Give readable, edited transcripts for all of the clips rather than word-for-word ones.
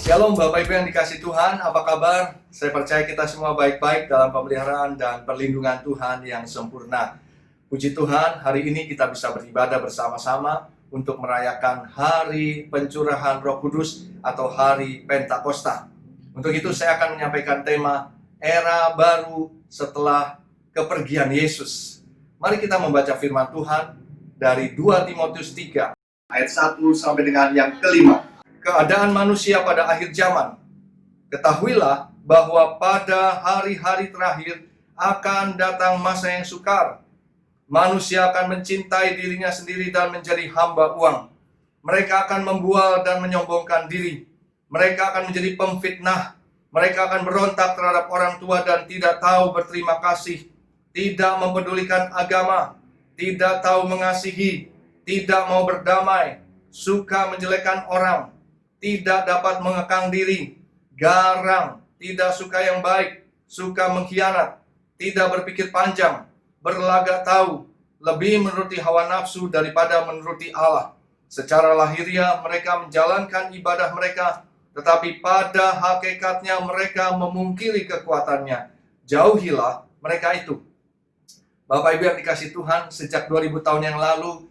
Shalom Bapak Ibu yang dikasih Tuhan, apa kabar? Saya percaya kita semua baik-baik dalam pemeliharaan dan perlindungan Tuhan yang sempurna. Puji Tuhan, hari ini kita bisa beribadah bersama-sama untuk merayakan Hari Pencurahan Roh Kudus atau Hari Pentakosta. Untuk itu saya akan menyampaikan tema Era Baru Setelah Kepergian Yesus. Mari kita membaca firman Tuhan dari 2 Timotius 3 ayat 1 sampai dengan yang kelima. Keadaan manusia pada akhir zaman. Ketahuilah bahwa pada hari-hari terakhir akan datang masa yang sukar. Manusia akan mencintai dirinya sendiri dan menjadi hamba uang. Mereka akan membual dan menyombongkan diri. Mereka akan menjadi pemfitnah. Mereka akan berontak terhadap orang tua dan tidak tahu berterima kasih. Tidak mempedulikan agama. Tidak tahu mengasihi. Tidak mau berdamai. Suka menjelekkan orang. Tidak dapat mengekang diri, garang, tidak suka yang baik, suka mengkhianat, tidak berpikir panjang, berlagak tahu, lebih menuruti hawa nafsu daripada menuruti Allah. Secara lahiriah mereka menjalankan ibadah mereka, tetapi pada hakikatnya mereka memungkiri kekuatannya. Jauhilah mereka itu. Bapak Ibu yang dikasih Tuhan, sejak 2000 tahun yang lalu,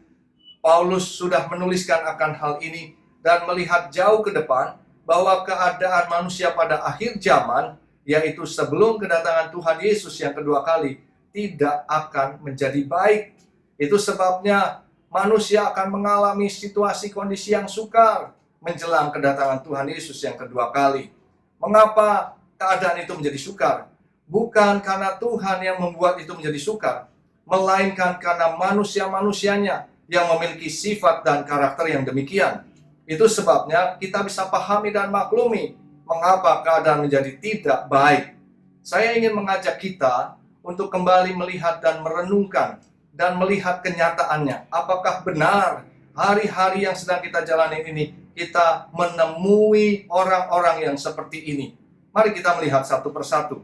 Paulus sudah menuliskan akan hal ini, dan melihat jauh ke depan bahwa keadaan manusia pada akhir zaman, yaitu sebelum kedatangan Tuhan Yesus yang kedua kali, tidak akan menjadi baik. Itu sebabnya manusia akan mengalami situasi kondisi yang sukar menjelang kedatangan Tuhan Yesus yang kedua kali. Mengapa keadaan itu menjadi sukar? Bukan karena Tuhan yang membuat itu menjadi sukar, melainkan karena manusia-manusianya yang memiliki sifat dan karakter yang demikian. Itu sebabnya kita bisa pahami dan maklumi mengapa keadaan menjadi tidak baik. Saya ingin mengajak kita untuk kembali melihat dan merenungkan dan melihat kenyataannya. Apakah benar hari-hari yang sedang kita jalani ini kita menemui orang-orang yang seperti ini? Mari kita melihat satu persatu.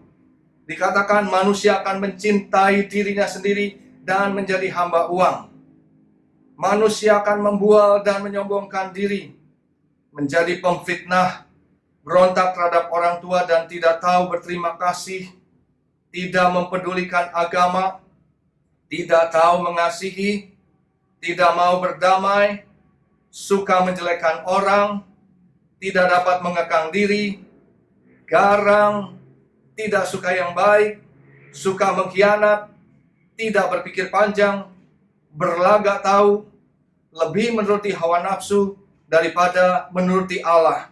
Dikatakan manusia akan mencintai dirinya sendiri dan menjadi hamba uang. Manusia akan membual dan menyombongkan diri, menjadi pemfitnah, berontak terhadap orang tua dan tidak tahu berterima kasih, tidak mempedulikan agama, tidak tahu mengasihi, tidak mau berdamai, suka menjelekkan orang, tidak dapat mengekang diri, garang, tidak suka yang baik, suka mengkhianat, tidak berpikir panjang, berlagak tahu, lebih menuruti hawa nafsu daripada menuruti Allah.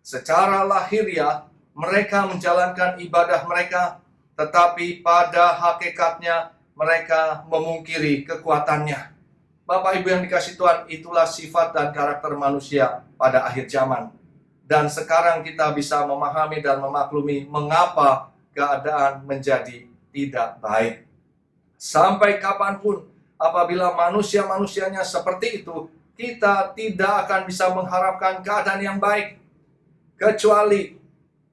Secara lahiriah mereka menjalankan ibadah mereka, tetapi pada hakikatnya mereka memungkiri kekuatannya. Bapak Ibu yang dikasih Tuhan, itulah sifat dan karakter manusia pada akhir zaman. Dan sekarang kita bisa memahami dan memaklumi mengapa keadaan menjadi tidak baik. Sampai kapanpun apabila manusia-manusianya seperti itu, kita tidak akan bisa mengharapkan keadaan yang baik. Kecuali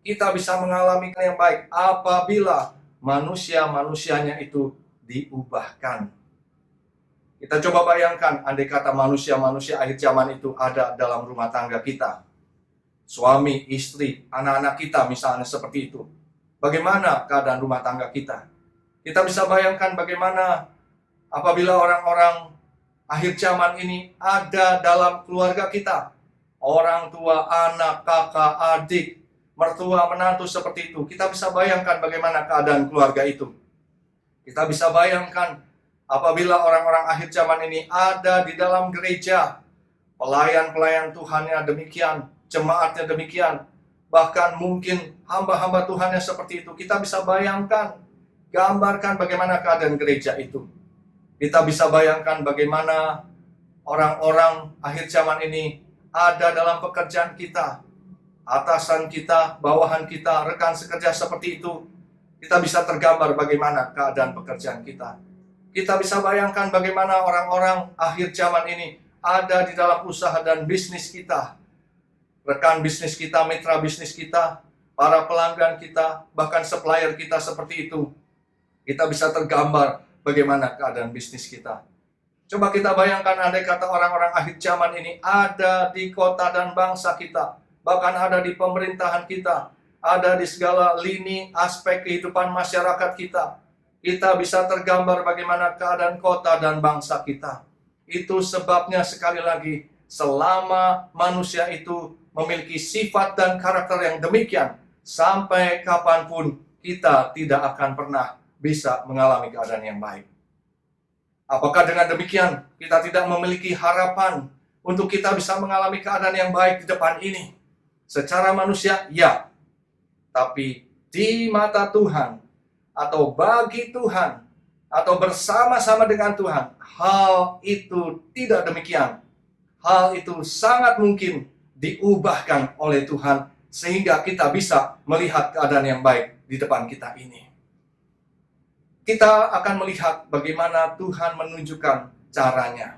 kita bisa mengalami yang baik apabila manusia-manusianya itu diubahkan. Kita coba bayangkan, andai kata manusia-manusia akhir zaman itu ada dalam rumah tangga kita. Suami, istri, anak-anak kita misalnya seperti itu. Bagaimana keadaan rumah tangga kita? Kita bisa bayangkan bagaimana apabila orang-orang akhir zaman ini ada dalam keluarga kita. Orang tua, anak, kakak, adik, mertua, menantu seperti itu. Kita bisa bayangkan bagaimana keadaan keluarga itu. Kita bisa bayangkan apabila orang-orang akhir zaman ini ada di dalam gereja. Pelayan-pelayan Tuhannya demikian, jemaatnya demikian. Bahkan mungkin hamba-hamba Tuhannya seperti itu. Kita bisa bayangkan, gambarkan bagaimana keadaan gereja itu. Kita bisa bayangkan bagaimana orang-orang akhir zaman ini ada dalam pekerjaan kita. Atasan kita, bawahan kita, rekan sekerja seperti itu. Kita bisa tergambar bagaimana keadaan pekerjaan kita. Kita bisa bayangkan bagaimana orang-orang akhir zaman ini ada di dalam usaha dan bisnis kita. Rekan bisnis kita, mitra bisnis kita, para pelanggan kita, bahkan supplier kita seperti itu. Kita bisa tergambar bagaimana keadaan bisnis kita. Coba kita bayangkan andai kata orang-orang akhir zaman ini ada di kota dan bangsa kita. bahkan ada di pemerintahan kita, ada di segala lini aspek kehidupan masyarakat kita. Kita bisa tergambar bagaimana keadaan kota dan bangsa kita. Itu sebabnya sekali lagi, selama manusia itu memiliki sifat dan karakter yang demikian, sampai kapanpun kita tidak akan pernah bisa mengalami keadaan yang baik. Apakah dengan demikian kita tidak memiliki harapan untuk kita bisa mengalami keadaan yang baik di depan ini? Secara manusia, ya. Tapi di mata Tuhan, atau bagi Tuhan, atau bersama-sama dengan Tuhan, hal itu tidak demikian. Hal itu sangat mungkin diubahkan oleh Tuhan, sehingga kita bisa melihat keadaan yang baik di depan kita ini. Kita akan melihat bagaimana Tuhan menunjukkan caranya.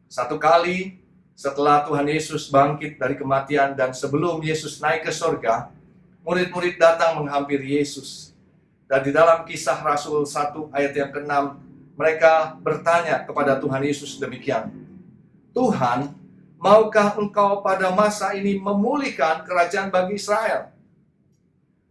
Satu kali setelah Tuhan Yesus bangkit dari kematian dan sebelum Yesus naik ke surga, murid-murid datang menghampiri Yesus. Dan di dalam Kisah Rasul 1 ayat yang ke-6, mereka bertanya kepada Tuhan Yesus demikian, Tuhan, maukah engkau pada masa ini memulihkan kerajaan bagi Israel?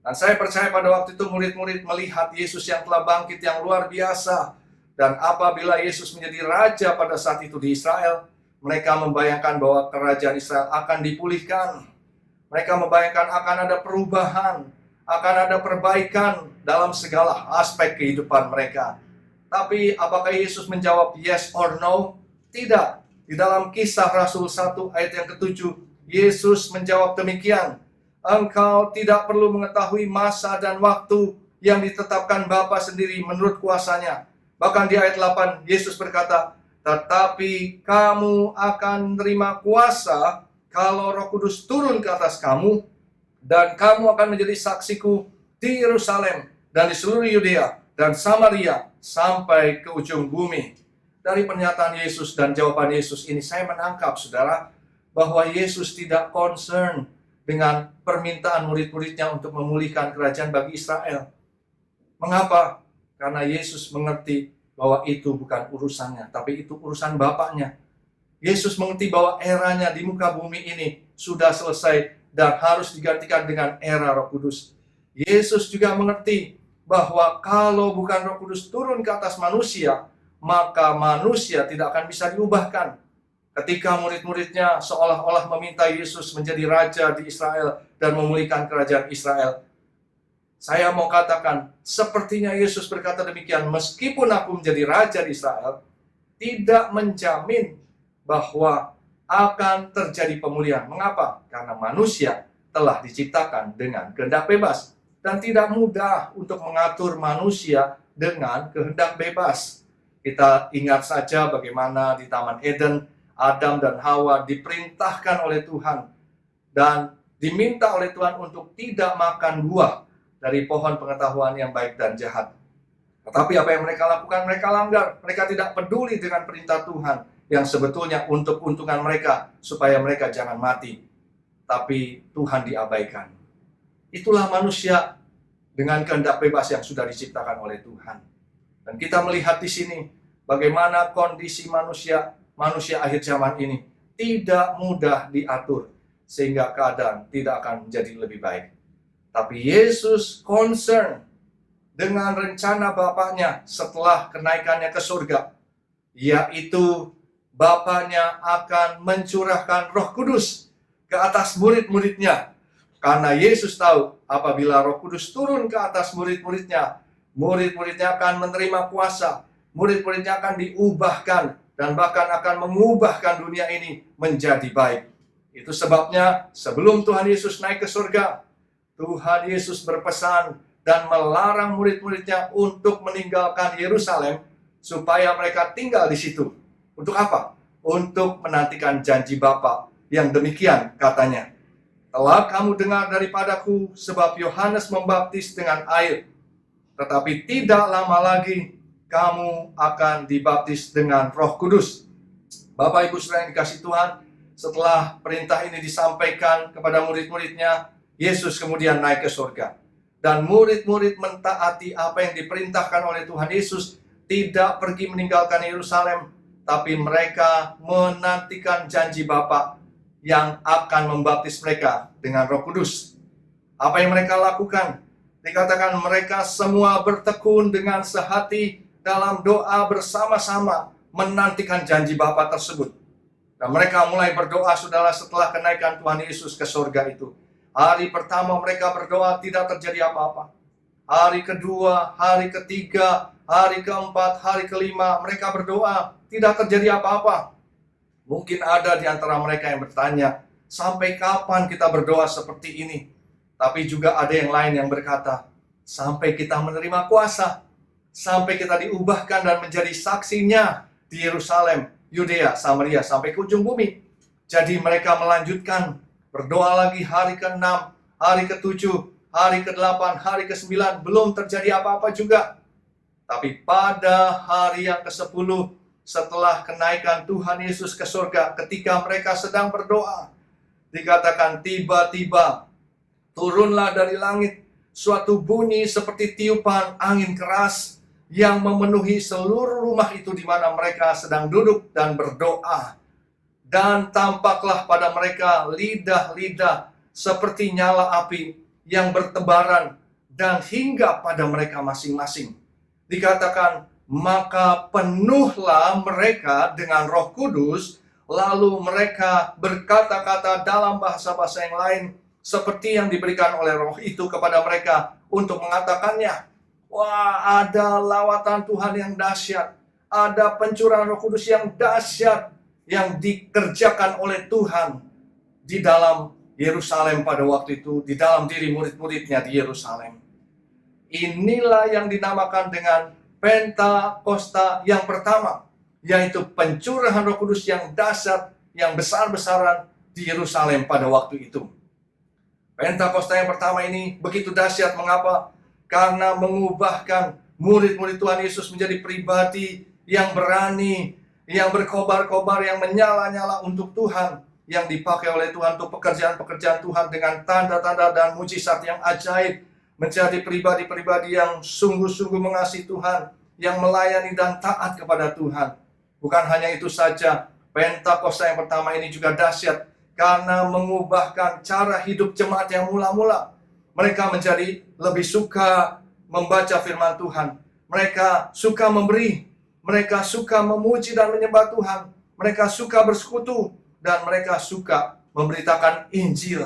Dan saya percaya pada waktu itu murid-murid melihat Yesus yang telah bangkit yang luar biasa. Dan apabila Yesus menjadi raja pada saat itu di Israel, mereka membayangkan bahwa kerajaan Israel akan dipulihkan. Mereka membayangkan akan ada perubahan, akan ada perbaikan dalam segala aspek kehidupan mereka. Tapi apakah Yesus menjawab yes or no? Tidak. Di dalam Kisah Rasul 1 ayat yang ke-7, Yesus menjawab demikian, engkau tidak perlu mengetahui masa dan waktu yang ditetapkan Bapa sendiri menurut kuasanya. Bahkan di ayat 8, Yesus berkata, tetapi kamu akan menerima kuasa kalau Roh Kudus turun ke atas kamu, dan kamu akan menjadi saksiku di Yerusalem dan di seluruh Yudea dan Samaria sampai ke ujung bumi. Dari pernyataan Yesus dan jawaban Yesus ini, saya menangkap, saudara, bahwa Yesus tidak concern dengan permintaan murid-muridnya untuk memulihkan kerajaan bagi Israel. Mengapa? Karena Yesus mengerti bahwa itu bukan urusannya, tapi itu urusan Bapaknya. Yesus mengerti bahwa eranya di muka bumi ini sudah selesai dan harus digantikan dengan era Roh Kudus. Yesus juga mengerti bahwa kalau bukan Roh Kudus turun ke atas manusia, maka manusia tidak akan bisa diubahkan. Ketika murid-muridnya seolah-olah meminta Yesus menjadi raja di Israel dan memulihkan kerajaan Israel, saya mau katakan, sepertinya Yesus berkata demikian, meskipun aku menjadi raja di Israel, tidak menjamin bahwa akan terjadi pemulihan. Mengapa? Karena manusia telah diciptakan dengan kehendak bebas. Dan tidak mudah untuk mengatur manusia dengan kehendak bebas. Kita ingat saja bagaimana di Taman Eden, Adam dan Hawa diperintahkan oleh Tuhan dan diminta oleh Tuhan untuk tidak makan buah dari pohon pengetahuan yang baik dan jahat. Tetapi apa yang mereka lakukan? Mereka langgar. Mereka tidak peduli dengan perintah Tuhan yang sebetulnya untuk keuntungan mereka supaya mereka jangan mati. Tapi Tuhan diabaikan. Itulah manusia dengan kehendak bebas yang sudah diciptakan oleh Tuhan. Dan kita melihat di sini bagaimana kondisi manusia akhir zaman ini tidak mudah diatur, sehingga keadaan tidak akan menjadi lebih baik. Tapi Yesus concern dengan rencana Bapaknya setelah kenaikannya ke surga, yaitu Bapaknya akan mencurahkan Roh Kudus ke atas murid-muridnya. Karena Yesus tahu apabila Roh Kudus turun ke atas murid-muridnya, murid-muridnya akan menerima kuasa, murid-muridnya akan diubahkan, dan bahkan akan mengubahkan dunia ini menjadi baik. Itu sebabnya sebelum Tuhan Yesus naik ke surga, Tuhan Yesus berpesan dan melarang murid-muridnya untuk meninggalkan Yerusalem supaya mereka tinggal di situ. Untuk apa? Untuk menantikan janji Bapa yang demikian katanya. Telah kamu dengar daripadaku sebab Yohanes membaptis dengan air, tetapi tidak lama lagi kamu akan dibaptis dengan Roh Kudus. Bapak Ibu Saudara yang dikasihi Tuhan, setelah perintah ini disampaikan kepada murid-muridnya, Yesus kemudian naik ke surga. Dan murid-murid mentaati apa yang diperintahkan oleh Tuhan Yesus, tidak pergi meninggalkan Yerusalem, tapi mereka menantikan janji Bapa yang akan membaptis mereka dengan Roh Kudus. Apa yang mereka lakukan? Dikatakan mereka semua bertekun dengan sehati dalam doa bersama-sama menantikan janji Bapa tersebut. Dan mereka mulai berdoa, saudara, setelah kenaikan Tuhan Yesus ke surga itu. Hari pertama mereka berdoa, tidak terjadi apa-apa. Hari kedua, hari ketiga, hari keempat, hari kelima, mereka berdoa, tidak terjadi apa-apa. Mungkin ada di antara mereka yang bertanya, sampai kapan kita berdoa seperti ini? Tapi juga ada yang lain yang berkata, sampai kita menerima kuasa, sampai kita diubahkan dan menjadi saksinya di Yerusalem, Yudea, Samaria, sampai ke ujung bumi. Jadi mereka melanjutkan berdoa lagi hari ke-6, hari ke-7, hari ke-8, hari ke-9, belum terjadi apa-apa juga. Tapi pada hari yang ke-10, setelah kenaikan Tuhan Yesus ke surga, ketika mereka sedang berdoa, dikatakan tiba-tiba turunlah dari langit suatu bunyi seperti tiupan angin keras yang memenuhi seluruh rumah itu di mana mereka sedang duduk dan berdoa. Dan tampaklah pada mereka lidah-lidah seperti nyala api yang bertebaran dan hingga pada mereka masing-masing. Dikatakan, maka penuhlah mereka dengan Roh Kudus, lalu mereka berkata-kata dalam bahasa-bahasa yang lain, seperti yang diberikan oleh Roh itu kepada mereka untuk mengatakannya. Wah, ada lawatan Tuhan yang dahsyat, ada pencurahan Roh Kudus yang dahsyat yang dikerjakan oleh Tuhan di dalam Yerusalem pada waktu itu, di dalam diri murid-muridnya di Yerusalem. Inilah yang dinamakan dengan Pentakosta yang pertama, yaitu pencurahan Roh Kudus yang dahsyat, yang besar-besaran di Yerusalem pada waktu itu. Pentakosta yang pertama ini begitu dahsyat. Mengapa? Karena mengubahkan murid-murid Tuhan Yesus menjadi pribadi yang berani, yang berkobar-kobar, yang menyala-nyala untuk Tuhan, yang dipakai oleh Tuhan untuk pekerjaan-pekerjaan Tuhan dengan tanda-tanda dan mujizat yang ajaib, menjadi pribadi-pribadi yang sungguh-sungguh mengasihi Tuhan, yang melayani dan taat kepada Tuhan. Bukan hanya itu saja, Pentakosta yang pertama ini juga dahsyat karena mengubahkan cara hidup jemaat yang mula-mula. Mereka menjadi lebih suka membaca firman Tuhan. Mereka suka memberi. Mereka suka memuji dan menyembah Tuhan. Mereka suka bersekutu. Dan mereka suka memberitakan Injil.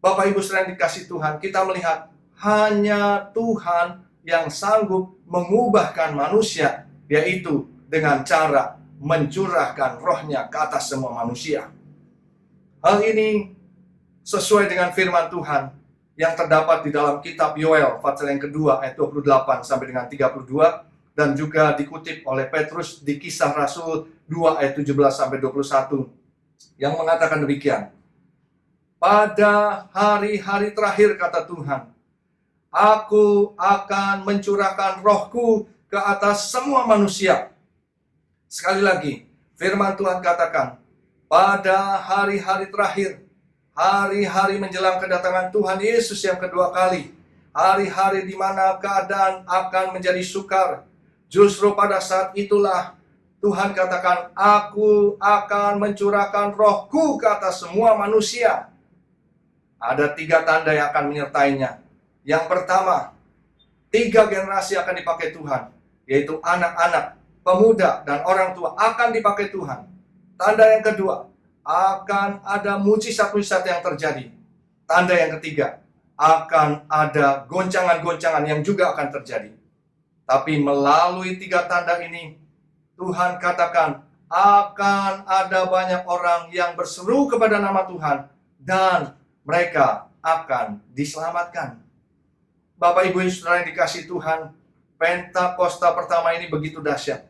Bapak Ibu saudara yang dikasihi Tuhan, kita melihat hanya Tuhan yang sanggup mengubahkan manusia, yaitu dengan cara mencurahkan rohnya ke atas semua manusia. Hal ini sesuai dengan firman Tuhan yang terdapat di dalam kitab Yoel pasal yang kedua ayat 28 sampai dengan 32, dan juga dikutip oleh Petrus di Kisah Rasul 2 ayat 17 sampai 21 yang mengatakan demikian. Pada hari-hari terakhir, kata Tuhan, Aku akan mencurahkan rohku ke atas semua manusia. Sekali lagi, firman Tuhan katakan, pada hari-hari terakhir, hari-hari menjelang kedatangan Tuhan Yesus yang kedua kali, hari-hari di mana keadaan akan menjadi sukar, justru pada saat itulah Tuhan katakan, Aku akan mencurahkan rohku ke atas semua manusia. Ada 3 tanda yang akan menyertainya. Yang pertama, 3 generasi akan dipakai Tuhan, yaitu anak-anak, pemuda, dan orang tua akan dipakai Tuhan. Tanda yang kedua, akan ada mujizat-mujizat yang terjadi. Tanda yang ketiga, akan ada goncangan-goncangan yang juga akan terjadi. Tapi melalui 3 tanda ini, Tuhan katakan, akan ada banyak orang yang berseru kepada nama Tuhan, dan mereka akan diselamatkan. Bapak Ibu Saudara yang dikasihi Tuhan, Pentakosta pertama ini begitu dahsyat.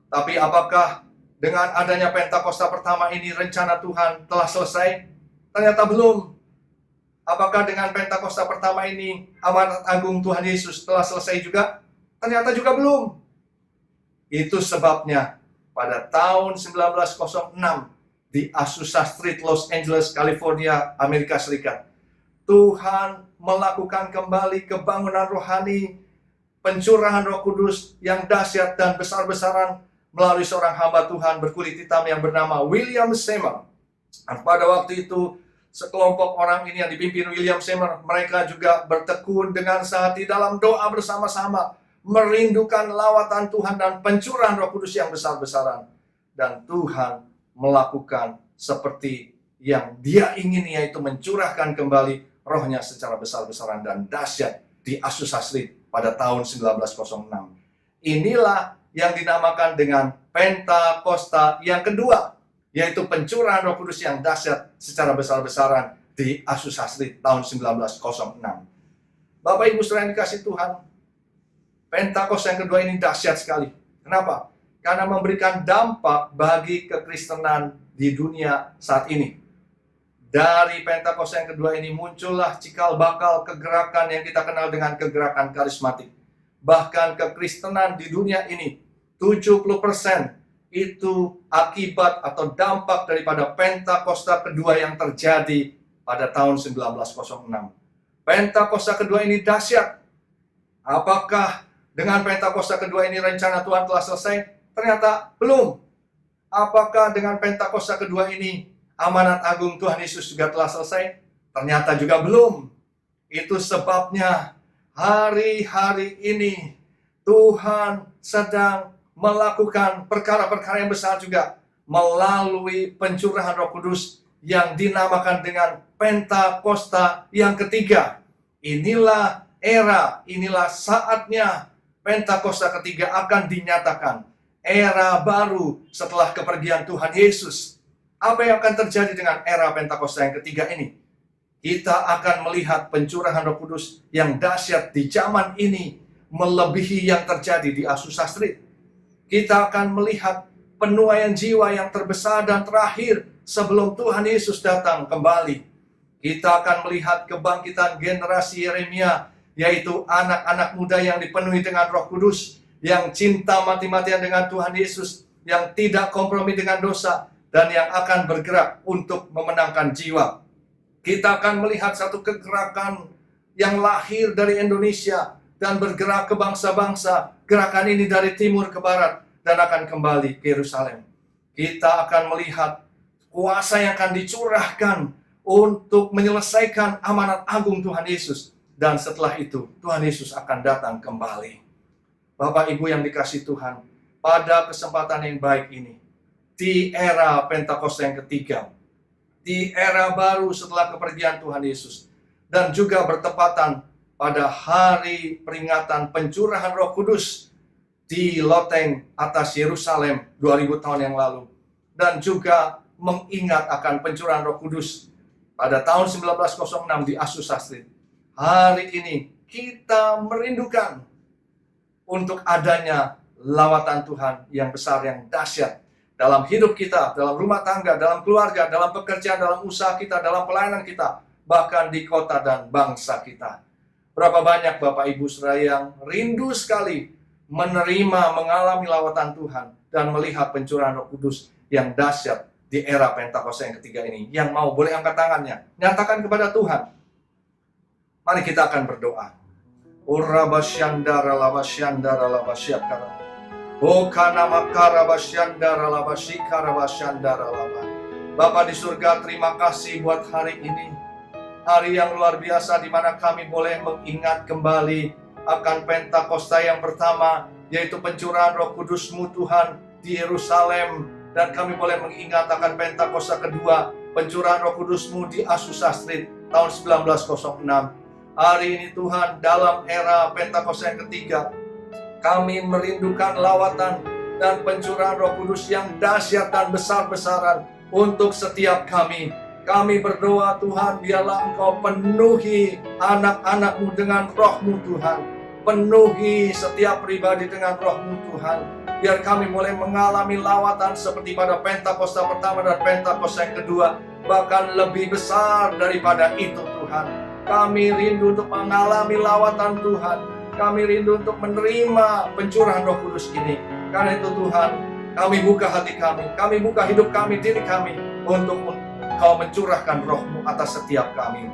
Tapi apakah dengan adanya Pentakosta pertama ini rencana Tuhan telah selesai? Ternyata belum. Apakah dengan Pentakosta pertama ini amanat agung Tuhan Yesus telah selesai juga? Ternyata juga belum. Itu sebabnya pada tahun 1906 di Azusa Street, Los Angeles, California, Amerika Serikat, Tuhan melakukan kembali kebangunan rohani, pencurahan Roh Kudus yang dahsyat dan besar-besaran melalui seorang hamba Tuhan berkulit hitam yang bernama William Seymour. Dan pada waktu itu, sekelompok orang ini yang dipimpin William Seymour, mereka juga bertekun dengan sehati dalam doa bersama-sama, merindukan lawatan Tuhan dan pencurahan Roh Kudus yang besar-besaran. Dan Tuhan melakukan seperti yang Dia ingin, yaitu mencurahkan kembali Roh-Nya secara besar-besaran dan dahsyat di Azusa Street pada tahun 1906. Inilah yang dinamakan dengan Pentakosta yang kedua, yaitu pencurahan Roh Kudus yang dahsyat secara besar-besaran di Azusa Street tahun 1906. Bapak Ibu saudara yang dikasih Tuhan, Pentakosta yang kedua ini dahsyat sekali. Kenapa? Karena memberikan dampak bagi kekristenan di dunia saat ini. Dari Pentakosta yang kedua ini muncullah cikal bakal kegerakan yang kita kenal dengan kegerakan karismatik. Bahkan kekristenan di dunia ini 70% itu akibat atau dampak daripada Pentakosta kedua yang terjadi pada tahun 1906. Pentakosta kedua ini dahsyat. Apakah dengan Pentakosta kedua ini rencana Tuhan telah selesai? Ternyata belum. Apakah dengan Pentakosta kedua ini amanat agung Tuhan Yesus juga telah selesai? Ternyata juga belum. Itu sebabnya hari-hari ini Tuhan sedang melakukan perkara-perkara yang besar juga melalui pencurahan Roh Kudus yang dinamakan dengan Pentakosta yang ketiga. Inilah era, inilah saatnya Pentakosta ketiga akan dinyatakan. Era baru setelah kepergian Tuhan Yesus. Apa yang akan terjadi dengan era Pentakosta yang ketiga ini? Kita akan melihat pencurahan Roh Kudus yang dahsyat di zaman ini melebihi yang terjadi di Azusa Street. Kita akan melihat penuaian jiwa yang terbesar dan terakhir sebelum Tuhan Yesus datang kembali. Kita akan melihat kebangkitan generasi Yeremia, yaitu anak-anak muda yang dipenuhi dengan Roh Kudus, yang cinta mati-matian dengan Tuhan Yesus, yang tidak kompromi dengan dosa, dan yang akan bergerak untuk memenangkan jiwa. Kita akan melihat satu kegerakan yang lahir dari Indonesia dan bergerak ke bangsa-bangsa. Gerakan ini dari timur ke barat dan akan kembali ke Yerusalem. Kita akan melihat kuasa yang akan dicurahkan untuk menyelesaikan amanat agung Tuhan Yesus. Dan setelah itu Tuhan Yesus akan datang kembali. Bapak Ibu yang dikasih Tuhan, pada kesempatan yang baik ini, di era Pentakosta yang ketiga, di era baru setelah kepergian Tuhan Yesus, dan juga bertepatan pada hari peringatan pencurahan Roh Kudus di loteng atas Yerusalem 2000 tahun yang lalu, dan juga mengingat akan pencurahan Roh Kudus pada tahun 1906 di Azusa Street. Hari ini kita merindukan untuk adanya lawatan Tuhan yang besar, yang dahsyat dalam hidup kita, dalam rumah tangga, dalam keluarga, dalam pekerjaan, dalam usaha kita, dalam pelayanan kita, bahkan di kota dan bangsa kita. Berapa banyak Bapak Ibu Saudara yang rindu sekali menerima, mengalami lawatan Tuhan dan melihat pencurahan Roh Kudus yang dahsyat di era Pentakosta yang ketiga ini. Yang mau boleh angkat tangannya, nyatakan kepada Tuhan. Mari kita akan berdoa. Urabasyandara labasyandara labasyakara. Okana makara basyandara labasyikara basyandara laba. Bapa di surga, terima kasih buat hari ini. Hari yang luar biasa di mana kami boleh mengingat kembali akan Pentakosta yang pertama, yaitu pencurahan Roh Kudus-Mu Tuhan di Yerusalem. Dan kami boleh mengingat akan Pentakosta kedua, pencurahan Roh Kudus-Mu di Azusa Street tahun 1906. Hari ini Tuhan, dalam era Pentakosta yang ketiga, kami merindukan lawatan dan pencurahan Roh Kudus yang dahsyat dan besar-besaran untuk setiap kami. Kami berdoa Tuhan, biarlah Engkau penuhi anak-anak-Mu dengan Roh-Mu Tuhan. Penuhi setiap pribadi dengan Roh-Mu Tuhan. Biar kami boleh mengalami lawatan seperti pada Pentakosta pertama dan Pentakosta yang kedua. Bahkan lebih besar daripada itu Tuhan. Kami rindu untuk mengalami lawatan Tuhan. Kami rindu untuk menerima pencurahan Roh Kudus ini. Karena itu Tuhan, kami buka hati kami buka hidup kami, diri kami, untuk Kau mencurahkan Roh-Mu atas setiap kami.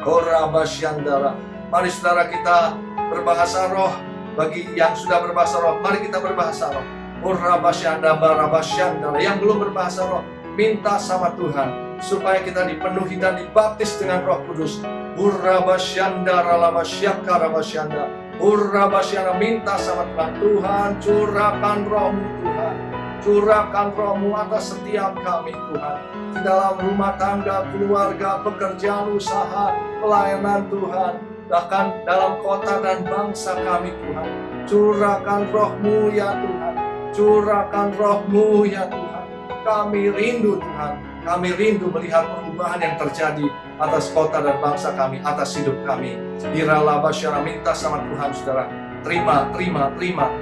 Korabasyandara. Mari saudara kita berbahasa roh. Bagi yang sudah berbahasa roh, mari kita berbahasa roh. Korabasyandara, barabasyandara. Yang belum berbahasa roh, minta sama Tuhan supaya kita dipenuhi dan dibaptis dengan Roh Kudus. Urabasyanda ralabasyaka rabasyanda. Urabasyanda, minta sama Tuhan. Tuhan, curahkan Roh-Mu Tuhan. Curahkan Roh-Mu atas setiap kami Tuhan. Di dalam rumah tangga, keluarga, pekerjaan, usaha, pelayanan Tuhan. Bahkan dalam kota dan bangsa kami Tuhan. Curahkan Roh-Mu ya Tuhan. Curahkan Roh-Mu ya Tuhan. Kami rindu Tuhan. Kami rindu melihat perubahan yang terjadi atas kota dan bangsa kami, atas hidup kami. Iralabasyara, minta sama Tuhan saudara. Terima,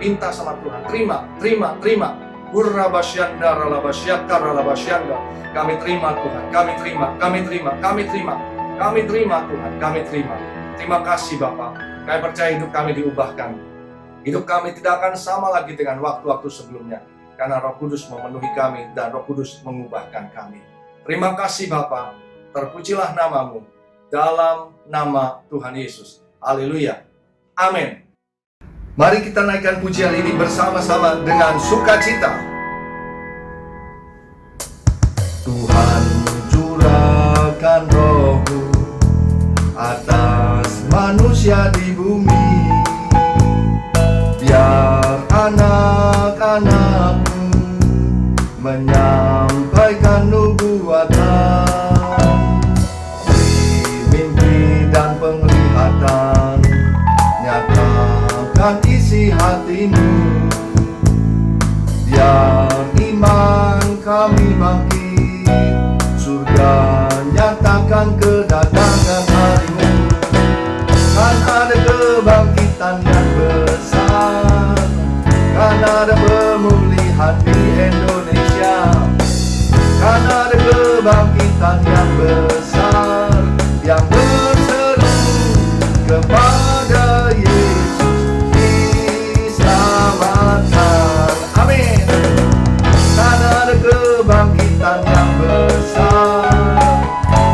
minta sama Tuhan. Terima. Urabasyanda ralabasyaka ralabasyanda. Kami terima Tuhan, kami terima Tuhan, kami terima. Terima kasih Bapa. Kami percaya hidup kami diubahkan. Hidup kami tidak akan sama lagi dengan waktu-waktu sebelumnya. Karena Roh Kudus memenuhi kami dan Roh Kudus mengubahkan kami. Terima kasih Bapa. Terpujilah nama-Mu dalam nama Tuhan Yesus. Haleluya. Amin. Mari kita naikkan pujian ini bersama-sama dengan sukacita. Tuhan curahkan Roh-Mu atas manusia di bumi. Biar anak-anak-Mu menyampaikan nubuatan, mimpi dan penglihatan, nyatakan isi hati-Mu. Biar iman kami bangkit, surga nyatakan kedatangan hari-Mu. Kan ada kebangkitan yang besar, kan ada pemulihan di Indonesia, kan ada kebangkitan yang besar, yang berseru kepada Yesus diselamatkan. Amin. Kan ada kebangkitan yang besar,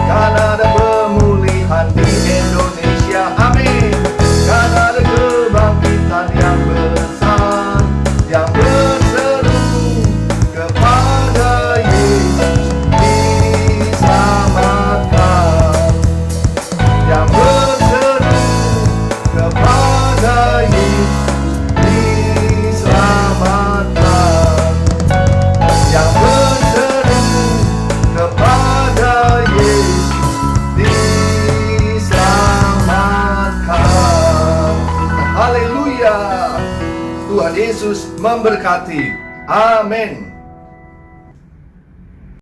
kan ada pemulihan di Indonesia. Amin. Kan ada kebangkitan yang besar, yang berseru kepada Yesus diselamatkan. Yang berseru kepada Yesus diselamatkan. Yang berseru kepada Yesus diselamatkan. Haleluya. Tuhan Yesus memberkati. Amin.